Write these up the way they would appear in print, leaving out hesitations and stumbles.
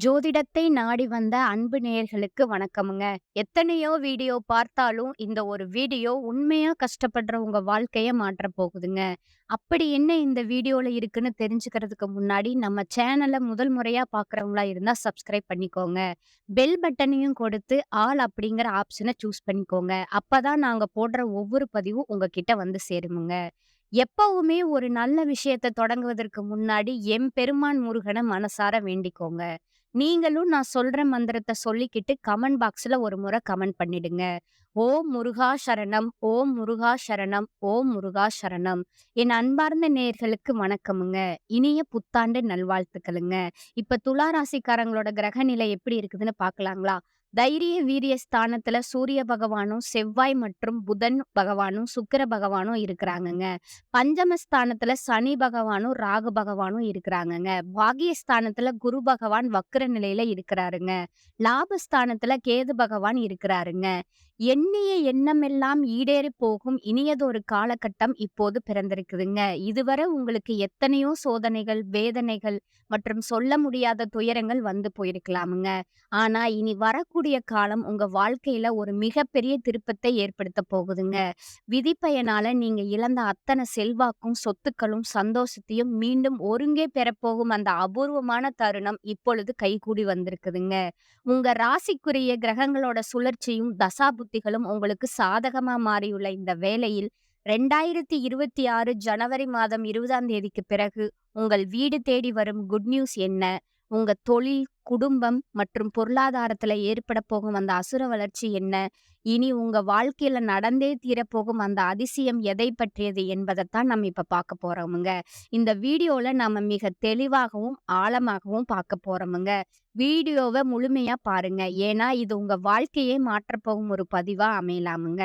ஜோதிடத்தை நாடி வந்த அன்பு நேயர்களுக்கு வணக்கமுங்க. எத்தனையோ வீடியோ பார்த்தாலும், இந்த ஒரு வீடியோ உண்மையா கஷ்டப்படுற உங்க வாழ்க்கைய மாற்றப் போகுதுங்க. அப்படி என்ன இந்த வீடியோல இருக்குன்னு தெரிஞ்சுக்கிறதுக்கு முன்னாடி, நம்ம சேனல முதல் முறையா பார்க்குறவங்களா இருந்தா சப்ஸ்கிரைப் பண்ணிக்கோங்க. பெல் பட்டனையும் கொடுத்து, ஆல் அப்படிங்கிற ஆப்ஷன சூஸ் பண்ணிக்கோங்க. அப்பதான் நாங்க போடுற ஒவ்வொரு பதிவும் உங்ககிட்ட வந்து சேருமுங்க. எப்பவுமே ஒரு நல்ல விஷயத்த தொடங்குவதற்கு முன்னாடி எம்பெருமான் முருகன மனசார வேண்டிக்கோங்க. நீங்களும் நான் சொல்ற மந்திரத்த சொல்லிக்கிட்டு கமெண்ட் பாக்ஸ்ல ஒரு முறை கமெண்ட் பண்ணிடுங்க. ஓம் முருகா சரணம், ஓம் முருகா சரணம், ஓம் முருகா சரணம். என் அன்பார்ந்த நேயர்களுக்கு வணக்கமுங்க. இனிய புத்தாண்டு நல்வாழ்த்துக்களுங்க. இப்ப துலா ராசிக்காரங்களோட கிரக நிலை எப்படி இருக்குதுன்னு பார்க்கலாங்களா? தைரிய வீரிய ஸ்தானத்துல சூரிய பகவானும், செவ்வாய் மற்றும் புதன் பகவானும், சுக்கிர பகவானும் இருக்கிறாங்கங்க. பஞ்சமஸ்தானத்துல சனி பகவானும், ராகு பகவானும் இருக்கிறாங்கங்க. பாகியஸ்தானத்துல குரு பகவான் வக்ர நிலையில இருக்கிறாருங்க. லாபஸ்தானத்துல கேது பகவான் இருக்கிறாருங்க. எண்ணிய எண்ணமெல்லாம் ஈடேறி போகும் இனியதொரு காலகட்டம் இப்போது பிறந்திருக்குதுங்க. இதுவரை உங்களுக்கு எத்தனையோ சோதனைகள், வேதனைகள் மற்றும் சொல்ல முடியாத துயரங்கள் வந்து போயிருக்கலாமுங்க. ஆனா இனி வரக்கூடிய காலம் உங்க வாழ்க்கையில ஒரு மிகப்பெரிய திருப்பத்தை ஏற்படுத்த போகுதுங்க. விதிப்பயனால நீங்க இழந்த அத்தனை செல்வாக்கும், சொத்துக்களும், சந்தோஷத்தையும் மீண்டும் ஒருங்கே பெறப்போகும் அந்த அபூர்வமான தருணம் இப்பொழுது கைகூடி வந்திருக்குதுங்க. உங்க ராசிக்குரிய கிரகங்களோட சுழற்சியும், தசாபுத்திகளும் உங்களுக்கு சாதகமா மாறியுள்ள இந்த வேளையில் 2026 ஜனவரி மாதம் 20ஆம் தேதிக்கு பிறகு உங்கள் வீடு தேடி வரும் குட் நியூஸ் என்ன? உங்க தொழில், குடும்பம் மற்றும் பொருளாதாரத்துல ஏற்பட போகும் அந்த அசுர வளர்ச்சி என்ன? இனி உங்க வாழ்க்கையில நடந்தே தீரப்போகும் அந்த அதிசயம் எதை பற்றியது என்பதைத்தான் நம்ம இப்ப பார்க்க போறோமுங்க. இந்த வீடியோல நாம மிக தெளிவாகவும், ஆழமாகவும் பார்க்க போறோமுங்க. வீடியோவ முழுமையா பாருங்க. ஏன்னா இது உங்க வாழ்க்கையே மாற்றப் போகும் ஒரு பதிவா அமையலாமுங்க.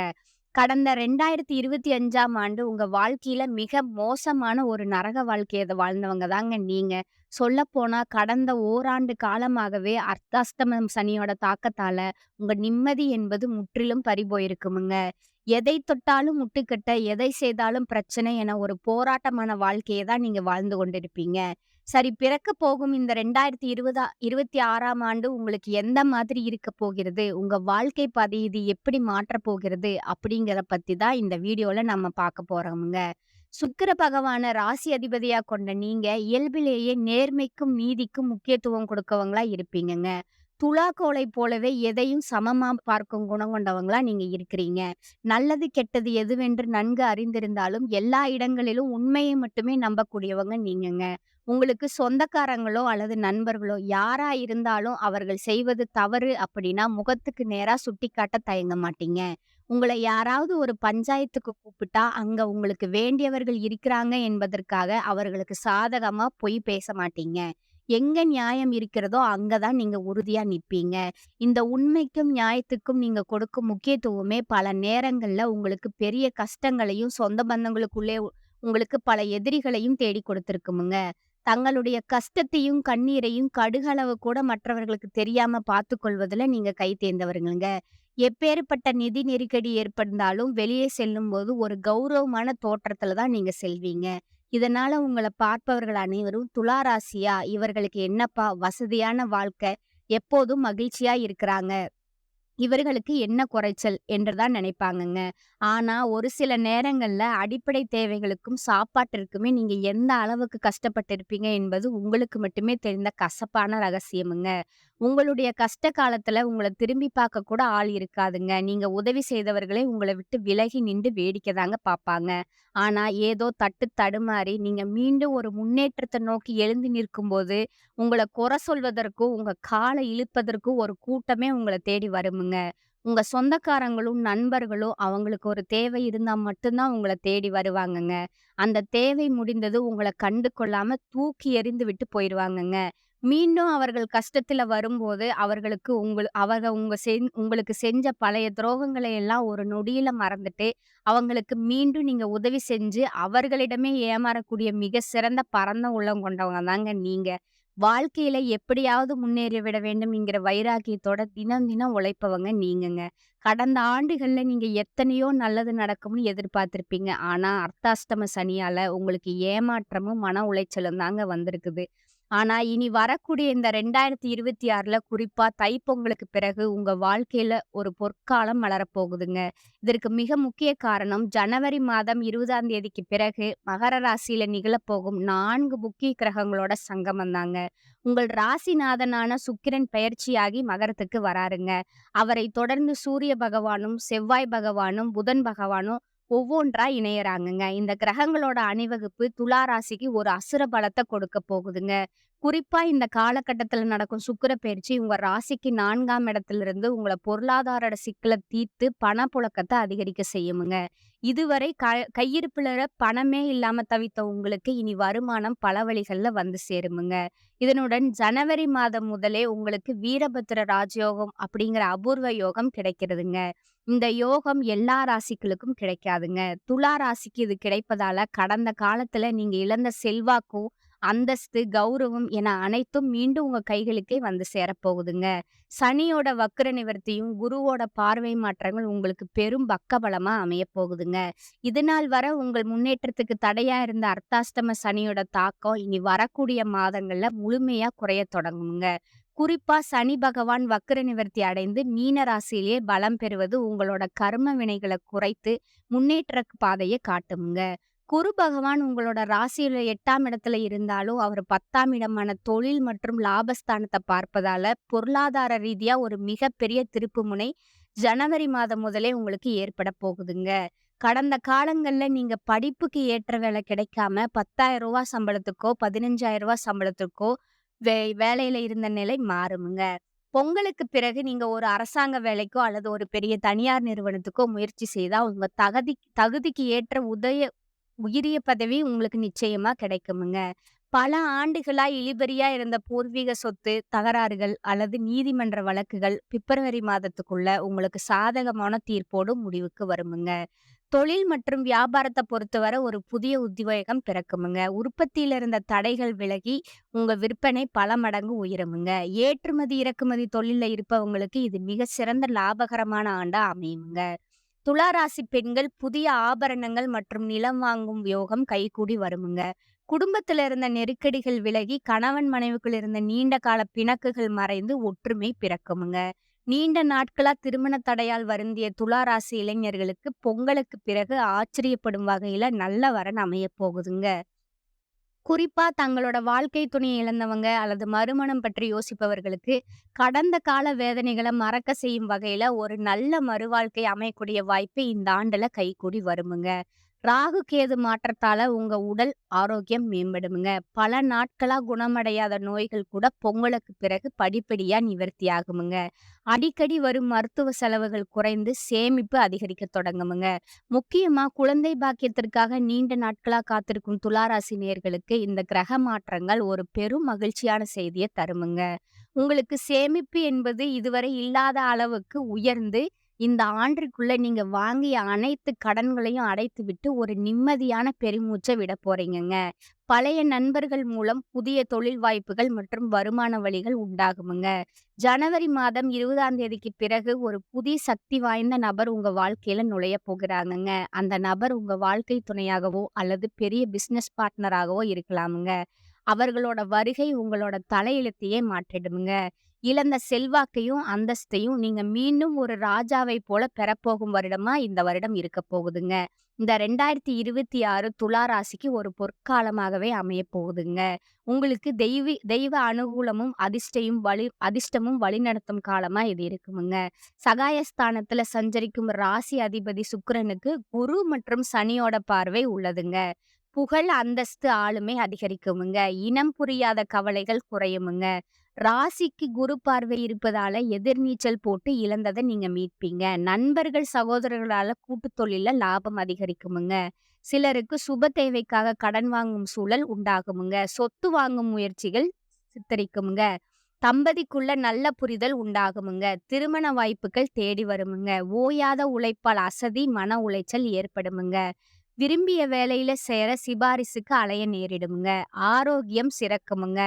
கடந்த 2025ஆம் ஆண்டு உங்க வாழ்க்கையில மிக மோசமான ஒரு நரக வாழ்க்கைய வாழ்ந்தவங்க தாங்க நீங்க. சொல்லப்போனா கடந்த ஓராண்டு காலமாகவே அர்த்தாஷ்டமம் சனியோட தாக்கத்தால உங்க நிம்மதி என்பது முற்றிலும் பறிபோயிருக்குமுங்க. எதை தொட்டாலும் முட்டுக்கட்ட, எதை செய்தாலும் பிரச்சனை என ஒரு போராட்டமான வாழ்க்கைய தான் நீங்க வாழ்ந்து கொண்டிருப்பீங்க. சரி, பிறக்கப் போகும் இந்த 2026ஆம் ஆண்டு உங்களுக்கு எந்த மாதிரி இருக்கப் போகிறது? உங்க வாழ்க்கை பாதை இது எப்படி மாற்றப் போகிறது? அப்படிங்கிறத பத்தி தான் இந்த வீடியோல நம்ம பார்க்க போறோமுங்க. சுக்கிர பகவான ராசி அதிபதியா கொண்ட நீங்க இயல்பிலேயே நேர்மைக்கும், நீதிக்கும் முக்கியத்துவம் கொடுக்கவங்களா இருப்பீங்கங்க. துலாக்கோலை போலவே எதையும் சமமா பார்க்கும் குணம் கொண்டவங்களா நீங்க இருக்கிறீங்க. நல்லது, கெட்டது எதுவென்று நன்கு அறிந்திருந்தாலும் எல்லா இடங்களிலும் உண்மையை மட்டுமே நம்பக்கூடியவங்க நீங்கங்க. உங்களுக்கு சொந்தக்காரங்களோ அல்லது நண்பர்களோ யாரா இருந்தாலும் அவர்கள் செய்வது தவறு அப்படின்னா முகத்துக்கு நேரா சுட்டிக்காட்ட தயங்க மாட்டீங்க. உங்களை யாராவது ஒரு பஞ்சாயத்துக்கு கூப்பிட்டா அங்க உங்களுக்கு வேண்டியவர்கள் இருக்கிறாங்க என்பதற்காக அவர்களுக்கு சாதகமா பொய் பேச மாட்டீங்க. எங்க நியாயம் இருக்கிறதோ அங்கதான் நீங்க உறுதியா நிப்பீங்க. இந்த உண்மைக்கும் நியாயத்துக்கும் நீங்க கொடுக்கும் முக்கியத்துவமே பல நேரங்கள்ல உங்களுக்கு பெரிய கஷ்டங்களையும், சொந்த பந்தங்களுக்குள்ளே உங்களுக்கு பல எதிரிகளையும் தேடி கொடுத்திருக்குமுங்க. தங்களுடைய கஷ்டத்தையும், கண்ணீரையும் கடுகளவு கூட மற்றவர்களுக்கு தெரியாம பார்த்துக் கொள்வதுல நீங்க கை தேர்ந்தவருங்கங்க. எப்பேறுபட்ட நிதி நெருக்கடி ஏற்பட்டாலும் வெளியே செல்லும்போது ஒரு கௌரவமான தோற்றத்துல தான் நீங்க செல்வீங்க. இதனால உங்கள பார்ப்பவர்கள் அனைவரும் துலா ராசியா, இவர்களுக்கு என்னப்பா வசதியான வாழ்க்கை, எப்போதும் மகிழ்ச்சியா இருக்கிறாங்க, இவர்களுக்கு என்ன குறைச்சல் என்றுதான் நினைப்பாங்கங்க. ஆனா, ஒரு சில நேரங்கள்ல அடிப்படை தேவைகளுக்கும், சாப்பாட்டிற்குமே நீங்க எந்த அளவுக்கு கஷ்டப்பட்டிருப்பீங்க என்பது உங்களுக்கு மட்டுமே தெரிந்த கசப்பான ரகசியமுங்க. உங்களுடைய கஷ்ட காலத்துல உங்கள திரும்பி பார்க்க கூட ஆள் இருக்காதுங்க. நீங்க உதவி செய்தவர்களே உங்கள விட்டு விலகி நின்று வேடிக்கை தாங்க பார்ப்பாங்க. ஆனா, ஏதோ தட்டு தடுமாறி நீங்க மீண்டும் ஒரு முன்னேற்றத்த நோக்கி எழுந்து நிற்கும்போது, உங்கள குறை சொல்வதற்கும், உங்க கால இழுப்பதற்கும் ஒரு கூட்டமே உங்கள தேடி வருமுங்க. உங்க சொந்தக்காரங்களும், நண்பர்களும் அவங்களுக்கு ஒரு தேவை இருந்தா மட்டும் தான் உங்கள தேடி வருவாங்கங்க. அந்த தேவை முடிந்தது உங்கள கண்டு கொள்ளாம தூக்கி எறிந்து விட்டு போயிருவாங்கங்க. மீண்டும் அவர்கள் கஷ்டத்துல வரும்போது, அவர்களுக்கு அவங்க உங்களுக்கு செஞ்ச பழைய துரோகங்களை எல்லாம் ஒரு நொடியில மறந்துட்டு, அவங்களுக்கு மீண்டும் நீங்க உதவி செஞ்சு, அவர்களிடமே ஏமாறக்கூடிய மிக சிறந்த பரந்த உள்ளம் கொண்டவங்க தாங்க நீங்க. வாழ்க்கையில எப்படியாவது முன்னேறி விட வேண்டும்ங்கிற வைராக்கியத்தோட தினம் தினம் உழைப்பவங்க நீங்கங்க. கடந்த ஆண்டுகள்ல நீங்க எத்தனையோ நல்லது நடக்கும்னு எதிர்பார்த்திருப்பீங்க. ஆனா அர்த்தாஷ்டம சனியால உங்களுக்கு ஏமாற்றமும், மன உளைச்சலும் தாங்க வந்திருக்குது. ஆனா, இனி வரக்கூடிய இந்த 2026ல குறிப்பா தைப்பொங்கலுக்கு பிறகு உங்க வாழ்க்கையில ஒரு பொற்காலம் மலரப்போகுதுங்க. இதற்கு மிக முக்கிய காரணம் ஜனவரி மாதம் 20ஆம் தேதிக்கு பிறகு மகர ராசியில நிகழப்போகும் 4 முக்கிய கிரகங்களோட சங்கமம் தாங்க. உங்கள் ராசிநாதனான சுக்கிரன் பெயர்ச்சியாகி மகரத்துக்கு வராருங்க. அவரைத் தொடர்ந்து சூரிய பகவானும், செவ்வாய் பகவானும், புதன் பகவானும் ஒவ்வொன்றா இணையறாங்கங்க. இந்த கிரகங்களோட அணிவகுப்பு துலா ராசிக்கு ஒரு அசுர பலத்த கொடுக்க போகுதுங்க. குறிப்பா இந்த காலகட்டத்துல நடக்கும் சுக்கிர பெயர்ச்சி உங்க ராசிக்கு 4ஆம் இடத்திலிருந்து உங்கள பொருளாதார சிக்கல தீர்த்து பணப்புழக்கத்த அதிகரிக்க செய்யுமுங்க. இதுவரை கையிருப்புல பணமே இல்லாம தவித்த உங்களுக்கு இனி வருமானம் பல வழிகள்ல வந்து சேருமுங்க. இதனுடன் ஜனவரி மாதம் முதலே உங்களுக்கு வீரபத்திர ராஜயோகம் அப்படிங்கிற அபூர்வ யோகம் கிடைக்கிறதுங்க. இந்த யோகம் எல்லா ராசிகளுக்கும் கிடைக்காதுங்க. துலா ராசிக்கு இது கிடைப்பதால கடந்த காலத்துல நீங்க இழந்த செல்வாக்கும், அந்தஸ்து, கௌரவம் என அனைத்தும் மீண்டும் உங்க கைகளுக்கே வந்து சேரப்போகுதுங்க. சனியோட வக்ர நிவர்த்தியும், குருவோட பார்வை மாற்றங்கள் உங்களுக்கு பெரும் பக்கபலமா அமையப் போகுதுங்க. இதுநாள் வரை உங்கள் முன்னேற்றத்துக்கு தடையா இருந்த அர்த்தாஷ்டம சனியோட தாக்கம் இனி வரக்கூடிய மாதங்கள்ல முழுமையா குறையத் தொடங்குங்க. குறிப்பா சனி பகவான் வக்ர நிவர்த்தி அடைந்து மீன ராசியிலேயே பலம் பெறுவது உங்களோட கர்ம வினைகளை குறைத்து முன்னேற்ற பாதையை காட்டுமுங்க. குரு பகவான் உங்களோட ராசியில 8ஆம் இடத்துல இருந்தாலும் அவர் 10ஆம் இடமான தொழில் மற்றும் லாபஸ்தானத்தை பார்ப்பதால பொருளாதார ரீதியா ஒரு மிகப்பெரிய திருப்புமுனை ஜனவரி மாதம் முதலே உங்களுக்கு ஏற்பட போகுதுங்க. கடந்த காலங்கள்ல நீங்க படிப்புக்கு ஏற்ற வேலை கிடைக்காம ரூ. 10,000 சம்பளத்துக்கோ, ரூ. 15,000 சம்பளத்துக்கோ வேலையில இருந்த நிலை மாறுமுங்க. பொங்கலுக்கு பிறகு நீங்க ஒரு அரசாங்க வேலைக்கோ அல்லது ஒரு பெரிய தனியார் நிறுவனத்துக்கோ முயற்சி செய்தா உங்க தகுதிக்கு ஏற்ற உயரிய பதவி உங்களுக்கு நிச்சயமா கிடைக்குமுங்க. பல ஆண்டுகளா இழுபறியா இருந்த பூர்வீக சொத்து தகராறுகள் அல்லது நீதிமன்ற வழக்குகள் பிப்ரவரி மாதத்துக்குள்ள உங்களுக்கு சாதகமான தீர்ப்போடு முடிவுக்கு வருமுங்க. தொழில் மற்றும் வியாபாரத்தை பொறுத்தவரை ஒரு புதிய உத்வேகம் பிறக்குமுங்க. உற்பத்தியில இருந்த தடைகள் விலகி உங்க விற்பனை பல மடங்கு உயருமுங்க. ஏற்றுமதி இறக்குமதி தொழில்ல இருப்பவங்களுக்கு இது மிக சிறந்த லாபகரமான ஆண்டா அமையுமுங்க. துலா ராசி பெண்கள் புதிய ஆபரணங்கள் மற்றும் நிலம் வாங்கும் யோகம் கைகூடி வருமுங்க. குடும்பத்துல இருந்த நெருக்கடிகள் விலகி கணவன் மனைவிக்குள் இருந்த நீண்ட கால பிணக்குகள் மறைந்து ஒற்றுமை பிறக்குமுங்க. நீண்ட நாட்களா திருமண தடையால் வருந்திய துலா ராசி இளைஞர்களுக்கு பொங்கலுக்கு பிறகு ஆச்சரியப்படும் வகையில நல்ல வரன் அமையப் போகுதுங்க. குறிப்பா தங்களோட வாழ்க்கை துணையை இழந்தவங்க அல்லது மறுமணம் பற்றி யோசிப்பவர்களுக்கு கடந்த கால வேதனைகளை மறக்க செய்யும் வகையில ஒரு நல்ல மறுவாழ்க்கை அமையக்கூடிய வாய்ப்பு இந்த ஆண்டுல கைகூடி வருமுங்க. ராகு கேது மாற்றத்தால உங்க உடல் ஆரோக்கியம் மேம்படுமுங்க. பல நாட்களா குணமடையாத நோய்கள் கூட பொங்கலுக்கு பிறகு படிப்படியா நிவர்த்தி ஆகுமுங்க. அடிக்கடி வரும் மருத்துவ செலவுகள் குறைந்து சேமிப்பு அதிகரிக்க தொடங்குமுங்க. முக்கியமா குழந்தை பாக்கியத்திற்காக நீண்ட நாட்களா காத்திருக்கும் துளாராசி நேயர்களுக்கு இந்த கிரக மாற்றங்கள் ஒரு பெரும் மகிழ்ச்சியான செய்தியை தருமுங்க. உங்களுக்கு சேமிப்பு என்பது இதுவரை இல்லாத அளவுக்கு உயர்ந்து இந்த ஆண்டிற்குள்ள நீங்க வாங்கிய அனைத்து கடன்களையும் அடைத்துவிட்டு ஒரு நிம்மதியான பெருமூச்சை விட போறீங்கங்க. பழைய நண்பர்கள் மூலம் புதிய தொழில் வாய்ப்புகள் மற்றும் வருமான வழிகள் உண்டாகுமுங்க. ஜனவரி மாதம் 20ஆம் தேதிக்கு பிறகு ஒரு புதிய சக்தி வாய்ந்த நபர் உங்க வாழ்க்கையில நுழைய போகிறாங்கங்க. அந்த நபர் உங்க வாழ்க்கை துணையாகவோ அல்லது பெரிய பிசினஸ் பார்ட்னராகவோ இருக்கலாமுங்க. அவர்களோட வருகை உங்களோட தலையெழுத்தையே மாற்றிடுமுங்க. இழந்த செல்வாக்கையும் அந்தஸ்தையும் நீங்க மீண்டும் ஒரு ராஜாவை போல பெறப்போகும் வருடமா இந்த வருடம் இருக்க போகுதுங்க. இந்த 2026 துலா ராசிக்கு ஒரு பொற்காலமாகவே அமையப் போகுதுங்க. உங்களுக்கு தெய்வ அனுகூலமும் அதிர்ஷ்டமும் வழிநடத்தும் காலமா இது இருக்குமுங்க. சகாயஸ்தானத்துல சஞ்சரிக்கும் ராசி அதிபதி சுக்கிரனுக்கு குரு மற்றும் சனியோட பார்வை உள்ளதுங்க. புகழ், அந்தஸ்து, ஆளுமை அதிகரிக்குமுங்க. இனம் புரியாத கவலைகள் குறையுமுங்க. ராசிக்கு குரு பார்வை இருப்பதால எதிர்நீச்சல் போட்டு இழந்ததை நீங்க மீட்பீங்க. நண்பர்கள், சகோதரர்களால கூட்டுத் தொழில்ல லாபம் அதிகரிக்குமுங்க. சிலருக்கு சுப தேவைக்காக கடன் வாங்கும் சூழல் உண்டாகுமுங்க. சொத்து வாங்கும் முயற்சிகள் சித்தரிக்குமுங்க. தம்பதிக்குள்ள நல்ல புரிதல் உண்டாகுமுங்க. திருமண வாய்ப்புகள் தேடி வருமுங்க. ஓயாத உழைப்பால் அசதி, மன உளைச்சல் ஏற்படுமுங்க. விரும்பிய வேலையில சேர சிபாரிசுக்கு அலைய நேரிடுமுங்க. ஆரோக்கியம் சிறக்குமுங்க.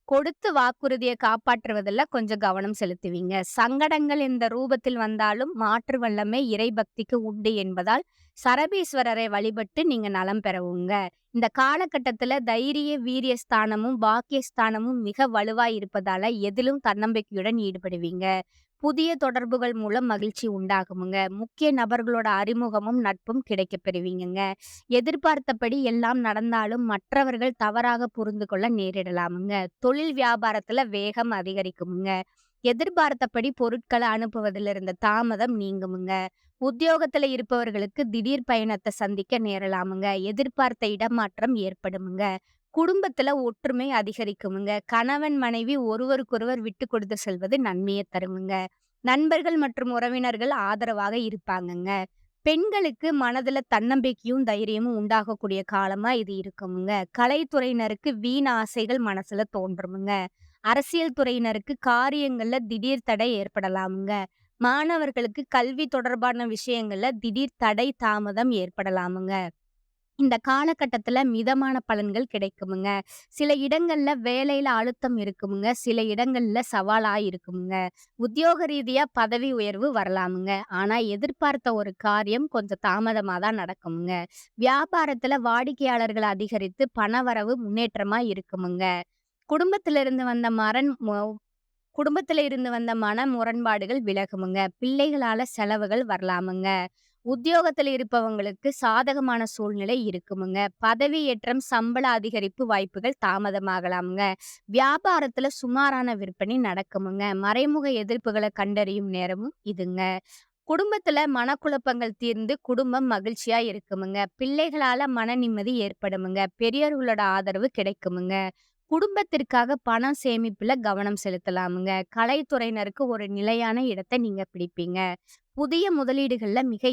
கொடுத்து வாக்குறுதிய காப்பாற்றுவதில கொஞ்சம் கவனம் செலுத்துவீங்க. சங்கடங்கள் இந்த ரூபத்தில் வந்தாலும் மாற்று வல்லமை இறைபக்திக்கு உண்டு என்பதால், சரபீஸ்வரரை வழிபட்டு நீங்க நலம் பெறவுங்க. இந்த காலகட்டத்தில தைரிய, வீரிய ஸ்தானமும், பாக்கிய ஸ்தானமும் மிக வலுவா இருப்பதால, எதிலும் தன்னம்பிக்கையுடன் ஈடுபடுவீங்க. புதிய தொடர்புகள் மூலம் மகிழ்ச்சி உண்டாகுமுங்க. முக்கிய நபர்களோட அறிமுகமும், நட்பும் கிடைக்கப் பெறுவீங்கங்க. எதிர்பார்த்தபடி எல்லாம் நடந்தாலும் மற்றவர்கள் தவறாக புரிந்து கொள்ள நேரிடலாமுங்க. தொழில் வியாபாரத்துல வேகம் அதிகரிக்குமுங்க. எதிர்பார்த்தபடி பொருட்களை அனுப்புவதில் இருந்த தாமதம் நீங்குமுங்க. உத்தியோகத்துல இருப்பவர்களுக்கு திடீர் பயணத்தை சந்திக்க நேரலாமுங்க. எதிர்பார்த்த இடமாற்றம் ஏற்படுமுங்க. குடும்பத்துல ஒற்றுமை அதிகரிக்குமுங்க. கணவன் மனைவி ஒருவருக்கொருவர் விட்டு கொடுத்து செல்வது நன்மையை தருமுங்க. நண்பர்கள் மற்றும் உறவினர்கள் ஆதரவாக இருப்பாங்கங்க. பெண்களுக்கு மனதுல தன்னம்பிக்கையும், தைரியமும் உண்டாகக்கூடிய காலமா இது இருக்குமுங்க. கலைத்துறையினருக்கு வீண் ஆசைகள் மனசுல தோன்றுமுங்க. அரசியல் துறையினருக்கு காரியங்கள்ல திடீர் தடை ஏற்படலாமுங்க. மாணவர்களுக்கு கல்வி தொடர்பான விஷயங்கள்ல திடீர் தடை, தாமதம் ஏற்படலாமுங்க. இந்த காலகட்டத்துல மிதமான பலன்கள் கிடைக்குமுங்க. சில இடங்கள்ல வேலையில அழுத்தம் இருக்குமுங்க. சில இடங்கள்ல சவாலா இருக்குமுங்க. உத்தியோக ரீதியா பதவி உயர்வு வரலாமுங்க. ஆனா எதிர்பார்த்த ஒரு காரியம் கொஞ்சம் தாமதமா தான் நடக்குமுங்க. வியாபாரத்துல வாடிக்கையாளர்கள் அதிகரித்து பணவரவு முன்னேற்றமா இருக்குமுங்க. குடும்பத்திலிருந்து வந்த மரண் மொ குடும்பத்தில இருந்து வந்த மன முரண்பாடுகள் விலகுமுங்க. பிள்ளைகளால செலவுகள் வரலாமுங்க. உத்தியோகத்துல இருப்பவங்களுக்கு சாதகமான சூழ்நிலை இருக்குமுங்க. பதவி ஏற்றம், சம்பள அதிகரிப்பு வாய்ப்புகள் தாமதமாகலாமுங்க. வியாபாரத்துல சுமாரான விற்பனை நடக்குமுங்க. மறைமுக எதிர்ப்புகளை கண்டறியும் நேரமும் இதுங்க. குடும்பத்துல மனக்குழப்பங்கள் தீர்ந்து குடும்பம் மகிழ்ச்சியா இருக்குமுங்க. பிள்ளைகளால மன நிம்மதி ஏற்படுமுங்க. பெரியோர்களோட ஆதரவு கிடைக்குமுங்க. குடும்பத்திற்காக பணம் சேமிப்புல கவனம் செலுத்தலாமுங்க. கலைத்துறையினருக்கு ஒரு நிலையான இடத்தை நீங்க பிடிப்பீங்க. புதிய முதலீடுகள்ல மிக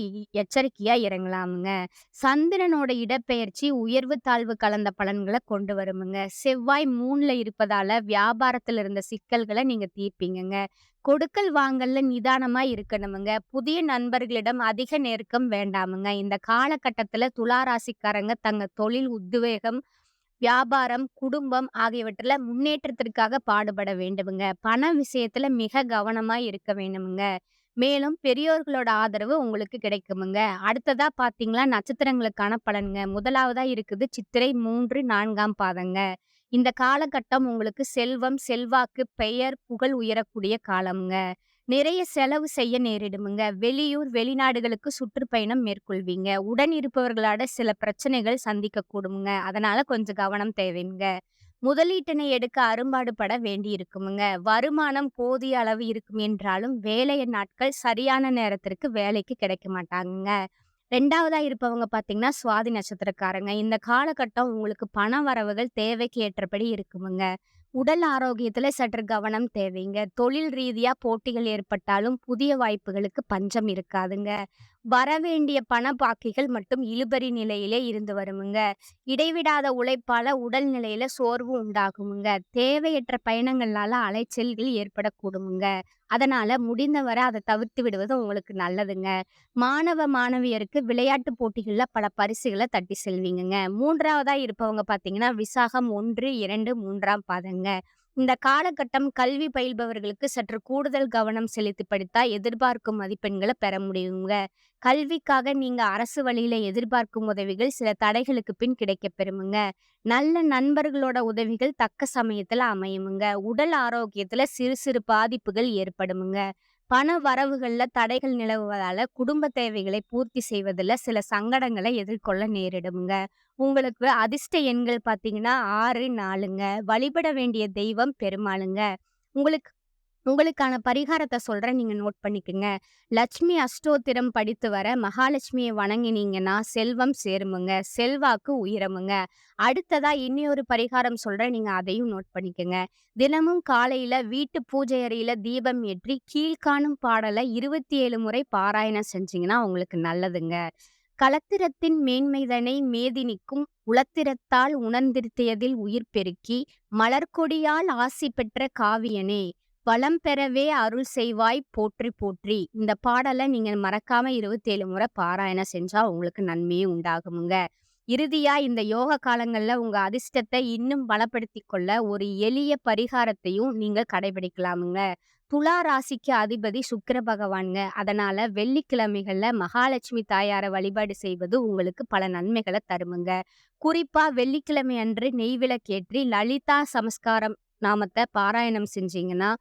எச்சரிக்கையா இறங்கலாமுங்க. சந்திரனோட இடப்பெயர்ச்சி உயர்வு தாழ்வு கலந்த பலன்களை கொண்டு வருமுங்க. செவ்வாய் 3ல இருப்பதால வியாபாரத்துல இருந்த சிக்கல்களை நீங்க தீர்ப்பீங்கங்க. கொடுக்கல் வாங்கல்ல நிதானமா இருக்கணுமுங்க. புதிய நண்பர்களிடம் அதிக நெருக்கம் வேண்டாமுங்க. இந்த காலகட்டத்துல துலா ராசிக்காரங்க தங்க தொழில் உத்வேகம், வியாபாரம், குடும்பம் ஆகியவற்றில முன்னேற்றத்திற்காக பாடுபட வேண்டுமுங்க. பண விஷயத்துல மிக கவனமா இருக்க வேண்டுமுங்க. மேலும் பெரியோர்களோட ஆதரவு உங்களுக்கு கிடைக்குமுங்க. அடுத்ததா பார்த்தீங்கன்னா, நட்சத்திரங்களுக்கான பலன்ங்க. முதலாவதா இருக்குது சித்திரை 3, 4ஆம் பாதங்க. இந்த காலகட்டம் உங்களுக்கு செல்வம், செல்வாக்கு, பெயர், புகழ் உயரக்கூடிய காலம்ங்க. நிறைய செலவு செய்ய நேரிடுமுங்க. வெளியூர், வெளிநாடுகளுக்கு சுற்றுப்பயணம் மேற்கொள்வீங்க. உடன் இருப்பவர்களோட சில பிரச்சனைகள் சந்திக்க கூடுமுங்க. அதனால கொஞ்சம் கவனம் தேவைங்க. முதலீட்டினை எடுக்க அரும்பாடுபட வேண்டியிருக்குமுங்க. வருமானம் போதிய அளவு இருக்கும் என்றாலும், வேலை நாட்கள் சரியான நேரத்திற்கு வேலைக்கு கிடைக்க மாட்டாங்கங்க. 2வதா இருப்பவங்க பார்த்தீங்கன்னா, சுவாதி நட்சத்திரக்காரங்க. இந்த காலகட்டம் உங்களுக்கு பண வரவுகள் தேவைக்கு ஏற்றபடி இருக்குமுங்க. உடல் ஆரோக்கியத்துல சற்று கவனம் தேவைங்க. தொழில் ரீதியா போட்டிகள் ஏற்பட்டாலும் புதிய வாய்ப்புகளுக்கு பஞ்சம் இருக்காதுங்க. வரவேண்டிய பண பாக்கிகள் மட்டும் இழுபறி நிலையிலே இருந்து வருமுங்க. இடைவிடாத உழைப்பால உடல் நிலையில சோர்வு உண்டாகுமுங்க. தேவையற்ற பயணங்களால அலைச்சல்கள் ஏற்படக்கூடுமுங்க. அதனால முடிந்தவரை அதை தவிர்த்து விடுவது உங்களுக்கு நல்லதுங்க. மாணவ மாணவியருக்கு விளையாட்டு போட்டிகள்ல பல பரிசுகளை தட்டி செல்வீங்கங்க. 3வதா இருப்பவங்க பார்த்தீங்கன்னா, விசாகம் 1, 2, 3ஆம் பாதங்க. இந்த காலகட்டம் கல்வி பயில்பவர்களுக்கு சற்று கூடுதல் கவனம் செலுத்தி படித்தா எதிர்பார்க்கும் மதிப்பெண்களை பெற முடியுங்க. கல்விக்காக நீங்க அரசு வழியில எதிர்பார்க்கும் உதவிகள் சில தடைகளுக்கு பின் கிடைக்கப் பெறுமுங்க. நல்ல நண்பர்களோட உதவிகள் தக்க சமயத்துல அமையுமுங்க. உடல் ஆரோக்கியத்துல சிறு சிறு பாதிப்புகள் ஏற்படுமுங்க. பண வரவுகள்ல தடைகள் நிலவுவதால குடும்ப தேவைகளை பூர்த்தி செய்வதில் சில சங்கடங்களை எதிர்கொள்ள நேரிடுமுங்க. உங்களுக்கு அதிர்ஷ்ட எண்கள் பார்த்தீங்கன்னா 6, 4ங்க. வழிபட வேண்டிய தெய்வம் பெருமாளுங்க. உங்களுக்கு உங்களுக்கான பரிகாரத்த சொல்றேன். நீங்க நோட் பண்ணிக்கங்க. லட்சுமி அஷ்டோத்திரம் படித்து வர மகாலட்சுமிய வணங்கினீங்கன்னா செல்வம் சேருமுங்க. செல்வாக்கு உயருமுங்க. அடுத்ததா இன்னியொரு பரிகாரம் சொல்றேன். நீங்க அதையும் நோட் பண்ணிக்கங்க. தினமும் காலையில வீட்டு பூஜை அறையில தீபம் ஏற்றி கீழ்காணும் பாடலை 27 முறை பாராயணம் செஞ்சீங்கன்னா உங்களுக்கு நல்லதுங்க. களத்திரத்தின் மேன்மைதனை மேதினிக்கும் உளத்திரத்தால் உணர்ந்திருத்தியதில் உயிர் பெருக்கி மலர்க்கொடியால் ஆசி பெற்ற காவியனே வளம் பெறவே அருள் செய்வாய் போற்றி போற்றி. இந்த பாடலை நீங்க மறக்காம 27 முறை பாராயணம் செஞ்சா உங்களுக்கு நன்மையே உண்டாகுமுங்க. இறுதியா இந்த யோக காலங்கள்ல உங்க அதிர்ஷ்டத்த இன்னும் பலப்படுத்திக் கொள்ள ஒரு எளிய பரிகாரத்தையும் நீங்க கடைபிடிக்கலாமுங்க. துலா ராசிக்கு அதிபதி சுக்கிர பகவான்ங்க. அதனால வெள்ளிக்கிழமைகள்ல மகாலட்சுமி தாயார வழிபாடு செய்வது உங்களுக்கு பல நன்மைகள தருமுங்க. குறிப்பா வெள்ளிக்கிழமை அன்று நெய் விளக்கேற்றி லலிதா சமஸ்காரம் நாமத்த பாராயணம் செஞ்சீங்கன்னா,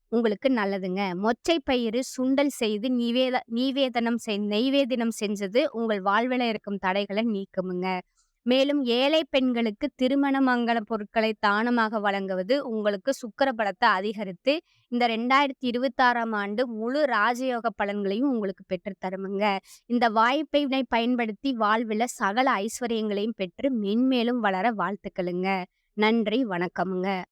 உங்களுக்கு நல்லதுங்க. மொச்சை பயிறு சுண்டல் செய்து நெய்வேதனம் செஞ்சது உங்கள் வாழ்வில இருக்கும் தடைகள நீக்குமுங்க. மேலும் ஏழை பெண்களுக்கு திருமண மங்கல பொருட்களை தானமாக வழங்குவது உங்களுக்கு சுக்கிர பலத்த அதிகரித்து, இந்த 2026ஆம் ஆண்டு முழு ராஜயோக பலன்களையும் உங்களுக்கு பெற்றுத் தருமுங்க. இந்த வாய்ப்பினை பயன்படுத்தி வாழ்வில சகல ஐஸ்வர்யங்களையும் பெற்று மென்மேலும் வளர வாழ்த்துக்களுங்க. நன்றி, வணக்கமுங்க.